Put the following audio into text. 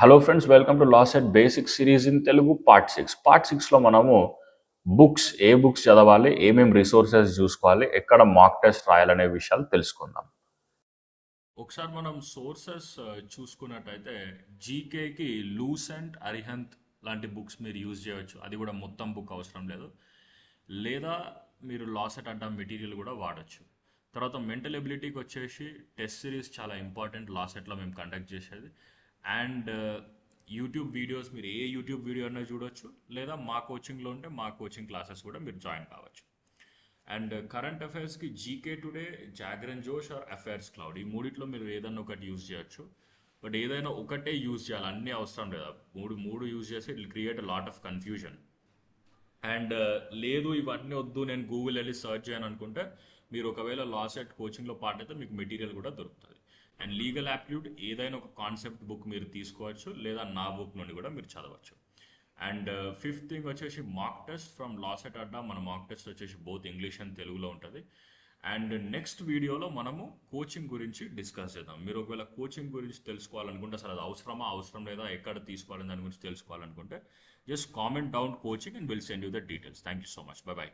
Hello friends, welcome to law set basic series in Telugu part 6. Part 6లో మనము ఏ books చదవాలి, ఏమేమి రిసోర్సెస్ చూసుకోవాలి, ఎక్కడ మాక్ టెస్ట్ రాయాలనే విషయాలు తెలుసుకుందాం. ఒకసారి మనం సోర్సెస్ చూసుకున్నట్టయితే జీకేకి లూసెంట్, అరిహంత్ లాంటి బుక్స్ మీరు యూజ్ చేయవచ్చు. అది కూడా మొత్తం బుక్ అవసరం లేదు. లేదా మీరు లా సెట్ అడ్డా మెటీరియల్ కూడా వాడచ్చు. తర్వాత మెంటల్ ఎబిలిటీకి వచ్చేసి టెస్ట్ సిరీస్ చాలా ఇంపార్టెంట్ లా సెట్లో మేము కండక్ట్ చేసేది. అండ్ యూట్యూబ్ వీడియోస్ మీరు ఏ యూట్యూబ్ వీడియో అయినా చూడొచ్చు, లేదా మా కోచింగ్లో ఉంటే మా కోచింగ్ క్లాసెస్ కూడా మీరు జాయిన్ కావచ్చు. అండ్ కరెంట్ అఫైర్స్కి జీకే టుడే, జాగరన్ జోష్ ఆర్ అఫైర్స్ క్లౌడ్, ఈ మూడిట్లో మీరు ఏదైనా ఒకటి యూజ్ చేయొచ్చు. బట్ ఏదైనా ఒకటే యూజ్ చేయాలి, అన్నీ అవసరం లేదా. మూడు యూజ్ చేస్తే it will create a lot of confusion. And లేదు ఇవన్నీ వద్దు, నేను గూగుల్ వెళ్ళి సర్చ్ చేయను అనుకుంటే మీరు ఒకవేళ లా సెట్ కోచింగ్లో పార్ట్ అయితే మీకు మెటీరియల్ కూడా దొరుకుతుంది. అండ్ లీగల్ యాప్టిట్యూడ్ ఏదైనా ఒక కాన్సెప్ట్ బుక్ మీరు తీసుకోవచ్చు, లేదా నా బుక్ నుండి కూడా మీరు చదవచ్చు. అండ్ ఫిఫ్త్ థింగ్ వచ్చేసి mock test from law set Adda. మన మాక్ టెస్ట్ వచ్చేసి బోత్ ఇంగ్లీష్ అండ్ తెలుగులో ఉంటుంది. అండ్ నెక్స్ట్ వీడియోలో మనము కోచింగ్ గురించి డిస్కస్ చేద్దాం. మీరు ఒకవేళ కోచింగ్ గురించి తెలుసుకోవాలనుకుంటే అసలు అది అవసరం లేదా, ఎక్కడ తీసుకోవాలని దాని గురించి తెలుసుకోవాలనుకుంటే just comment down coaching and will send you the details. Thank you so much. By by.